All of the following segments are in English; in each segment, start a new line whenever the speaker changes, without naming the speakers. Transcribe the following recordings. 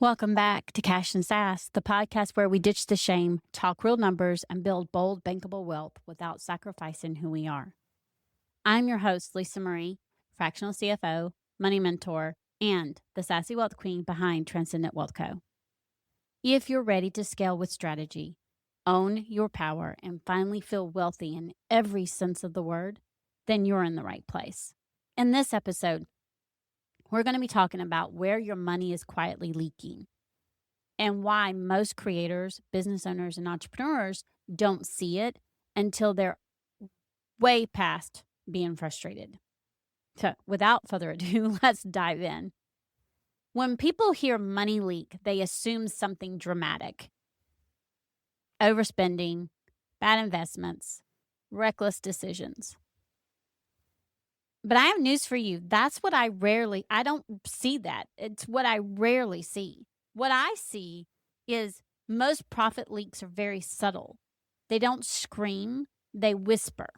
Welcome back to Cash and Sass, the podcast where we ditch the shame, talk real numbers, and build bold, bankable wealth without sacrificing who we are. I'm your host, Lisa Marie, fractional CFO, money mentor, and the sassy wealth queen behind Transcendent Wealth Co. If you're ready to scale with strategy, own your power, and finally feel wealthy in every sense of the word, then you're in the right place. In this episode, we're going to be talking about where your money is quietly leaking and why most creators, business owners, and entrepreneurs don't see it until they're way past being frustrated. So, without further ado, let's dive in. When people hear money leak, they assume something dramatic: overspending, bad investments, reckless decisions. But I have news for you. That's what I don't see that. It's what I rarely see. What I see is most profit leaks are very subtle. They don't scream, they whisper.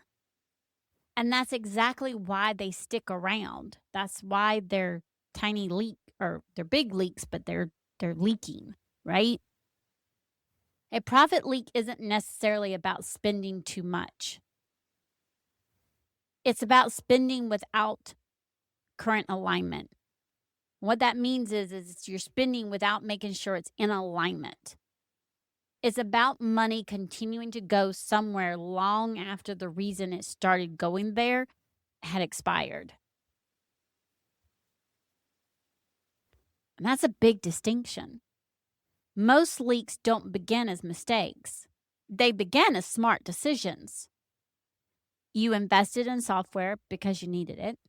And that's exactly why they stick around. That's why they're tiny leak, or they're big leaks, but they're leaking, right? A profit leak isn't necessarily about spending too much. It's about spending without current alignment. What that means is you're spending without making sure it's in alignment. It's about money continuing to go somewhere long after the reason it started going there had expired. And that's a big distinction. Most leaks don't begin as mistakes. They begin as smart decisions. You invested in software because you needed it.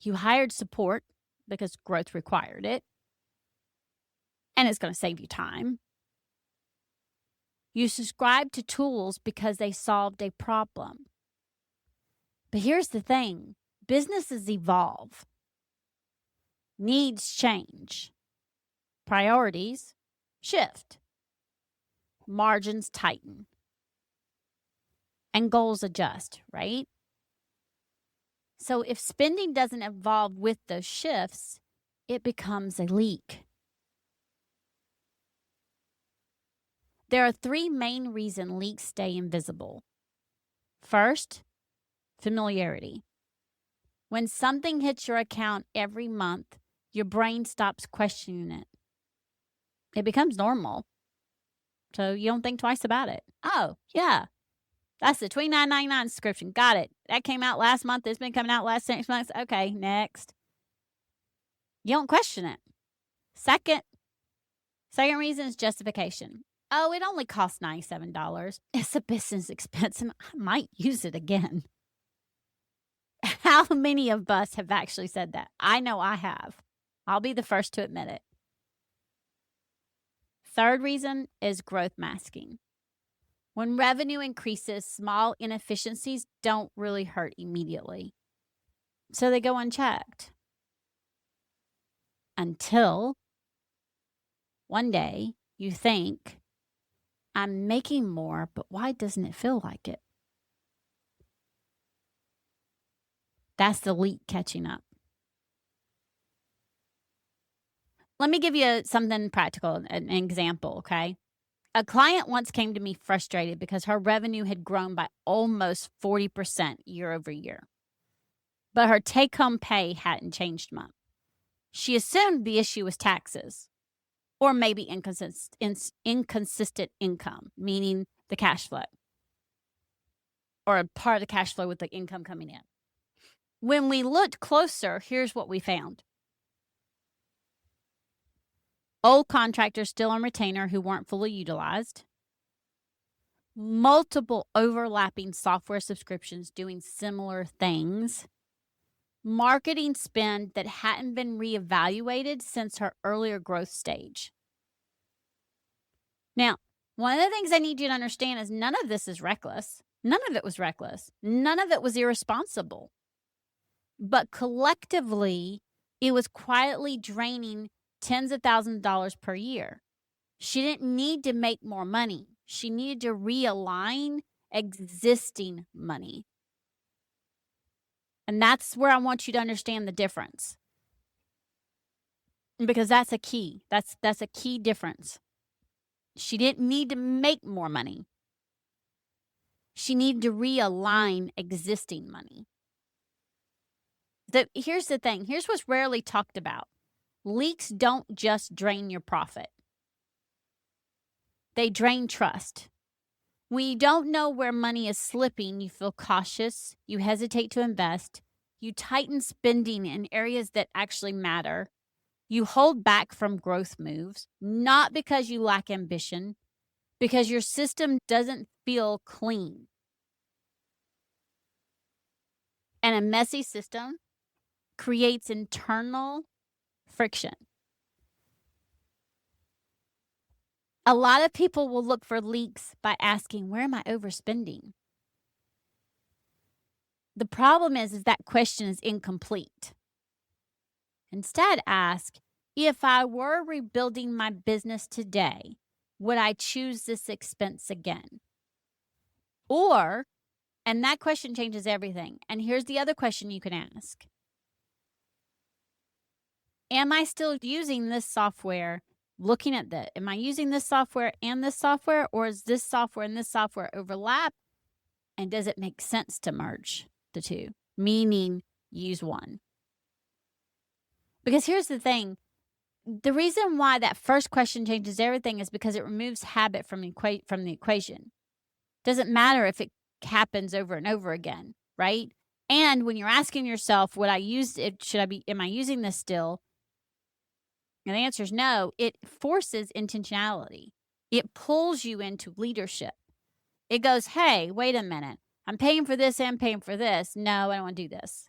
You hired support because growth required it, and it's going to save you time. You subscribed to tools because they solved a problem. But here's the thing: businesses evolve, needs change, priorities shift, margins tighten, and goals adjust, right? So if spending doesn't evolve with those shifts, it becomes a leak. There are three main reasons leaks stay invisible. First, familiarity. When something hits your account every month, your brain stops questioning it. It becomes normal. So you don't think twice about it. Oh, yeah, that's the $29.99 subscription. Got it. That came out last month. It's been coming out last 6 months. Okay, next. You don't question it. Second reason is justification. Oh, it only costs $97. It's a business expense and I might use it again. How many of us have actually said that? I know I have. I'll be the first to admit it. Third reason is growth masking. When revenue increases, small inefficiencies don't really hurt immediately. So they go unchecked. Until one day you think, I'm making more, but why doesn't it feel like it? That's the leak catching up. Let me give you something practical, an example, okay? A client once came to me frustrated because her revenue had grown by almost 40% year over year, but her take-home pay hadn't changed much. She assumed the issue was taxes, or maybe inconsistent income, meaning the cash flow, or a part of the cash flow with the income coming in. When we looked closer, here's what we found. Old contractors still on retainer who weren't fully utilized. Multiple overlapping software subscriptions doing similar things. Marketing spend that hadn't been reevaluated since her earlier growth stage. Now, one of the things I need you to understand is none of this is reckless. None of it was reckless. None of it was irresponsible. But collectively, it was quietly draining tens of thousands of dollars per year. She didn't need to make more money. She needed to realign existing money. And that's where I want you to understand the difference. Because that's a key. That's a key difference. She didn't need to make more money. She needed to realign existing money. Here's the thing. Here's what's rarely talked about. Leaks don't just drain your profit. They drain trust. When you don't know where money is slipping, you feel cautious, you hesitate to invest, you tighten spending in areas that actually matter, you hold back from growth moves, not because you lack ambition, because your system doesn't feel clean. And a messy system creates internal friction. A lot of people will look for leaks by asking, where am I overspending? The problem is that question is incomplete. Instead, ask, if I were rebuilding my business today, would I choose this expense again? Or, and that question changes everything. And here's the other question you can ask. Am I still using this software? Looking at that, am I using this software and this software, or is this software and this software overlap? And does it make sense to merge the two? Meaning use one. Because here's the thing. The reason why that first question changes everything is because it removes habit from the equation. Doesn't matter if it happens over and over again, right? And when you're asking yourself, would I use it? Am I using this still? And the answer is no. It forces intentionality. It pulls you into leadership. It goes, hey, wait a minute. I'm paying for this and paying for this. No, I don't want to do this.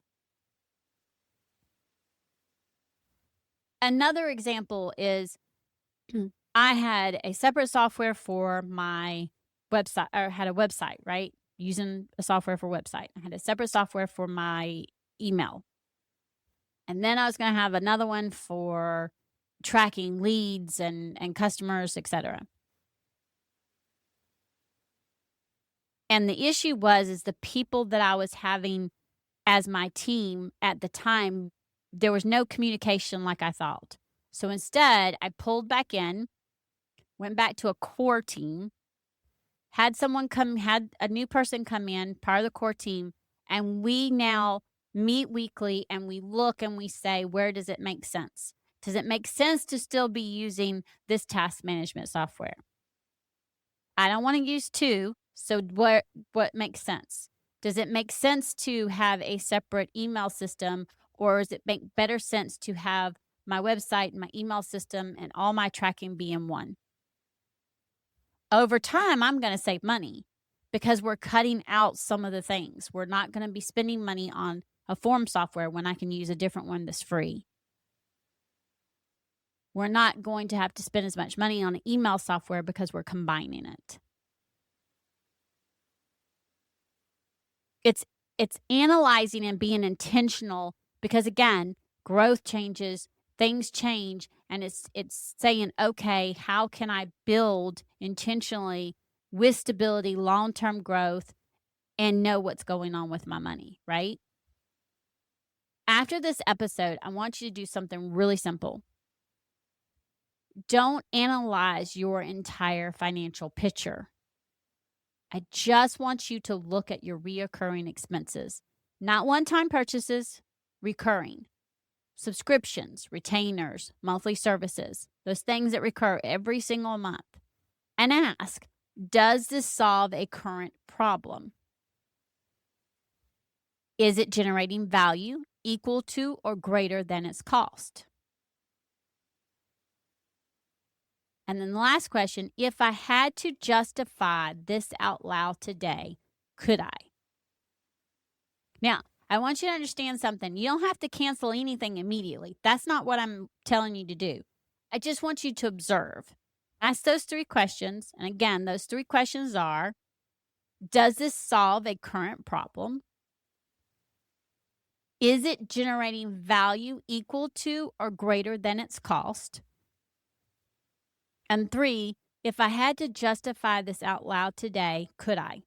Another example is I had a separate software for my website, or had a website, right? Using a software for website. I had a separate software for my email. And then I was going to have another one for tracking leads and customers, etc. And the issue is the people that I was having as my team at the time, there was no communication like I thought. So instead, I pulled back in, went back to a core team, had a new person come in, part of the core team, and we now meet weekly and we look and we say, where does it make sense? Does it make sense to still be using this task management software? I don't want to use two. So what makes sense? Does it make sense to have a separate email system, or does it make better sense to have my website and my email system and all my tracking be in one? Over time, I'm going to save money because we're cutting out some of the things. We're not going to be spending money on a form software when I can use a different one that's free. We're not going to have to spend as much money on an email software because we're combining it. It's analyzing and being intentional because, again, growth changes, things change, and it's saying, okay, how can I build intentionally with stability, long-term growth, and know what's going on with my money, right? After this episode, I want you to do something really simple. Don't analyze your entire financial picture. I just want you to look at your reoccurring expenses, not one-time purchases, recurring. Subscriptions, retainers, monthly services, those things that recur every single month. And ask, does this solve a current problem? Is it generating value equal to or greater than its cost? And then the last question, if I had to justify this out loud today, could I? Now, I want you to understand something. You don't have to cancel anything immediately. That's not what I'm telling you to do. I just want you to observe. Ask those three questions. And again, those three questions are, does this solve a current problem? Is it generating value equal to or greater than its cost? And three, if I had to justify this out loud today, could I?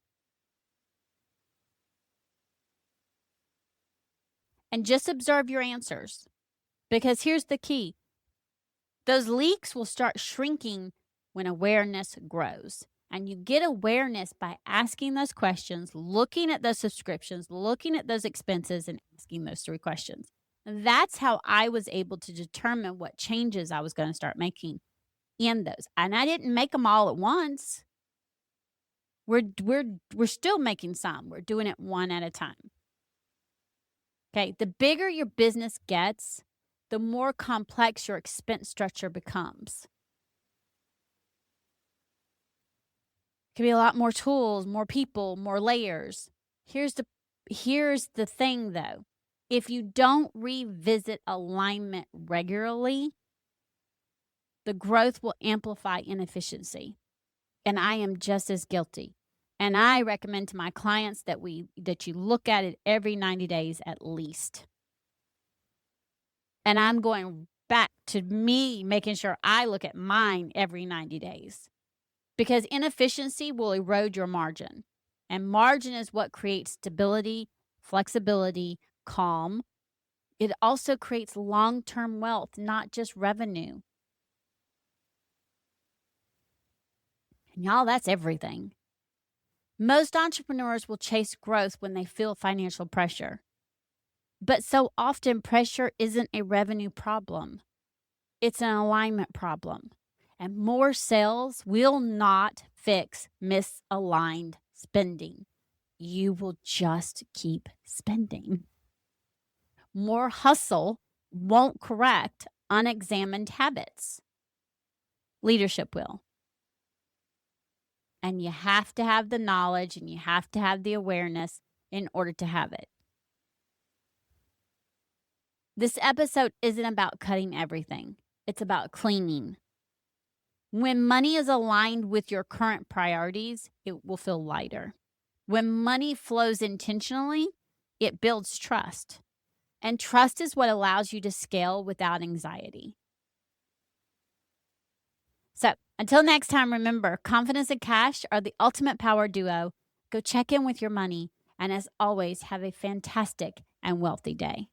And just observe your answers. Because here's the key. Those leaks will start shrinking when awareness grows. And you get awareness by asking those questions, looking at those subscriptions, looking at those expenses, and asking those 3 questions. And that's how I was able to determine what changes I was going to start making in those. And I didn't make them all at once. We're still making some. We're doing it one at a time. Okay, the bigger your business gets, the more complex your expense structure becomes. It can be a lot more tools, more people, more layers. Here's the thing though. If you don't revisit alignment regularly, the growth will amplify inefficiency. And I am just as guilty. And I recommend to my clients that you look at it every 90 days at least. And I'm going back to me making sure I look at mine every 90 days. Because inefficiency will erode your margin. And margin is what creates stability, flexibility, calm. It also creates long-term wealth, not just revenue. And y'all, that's everything. Most entrepreneurs will chase growth when they feel financial pressure. But so often pressure isn't a revenue problem. It's an alignment problem. And more sales will not fix misaligned spending. You will just keep spending. More hustle won't correct unexamined habits. Leadership will. And you have to have the knowledge and you have to have the awareness in order to have it. This episode isn't about cutting everything. It's about cleaning. When money is aligned with your current priorities, it will feel lighter. When money flows intentionally, it builds trust. And trust is what allows you to scale without anxiety. So until next time, remember, confidence and cash are the ultimate power duo. Go check in with your money. And as always, have a fantastic and wealthy day.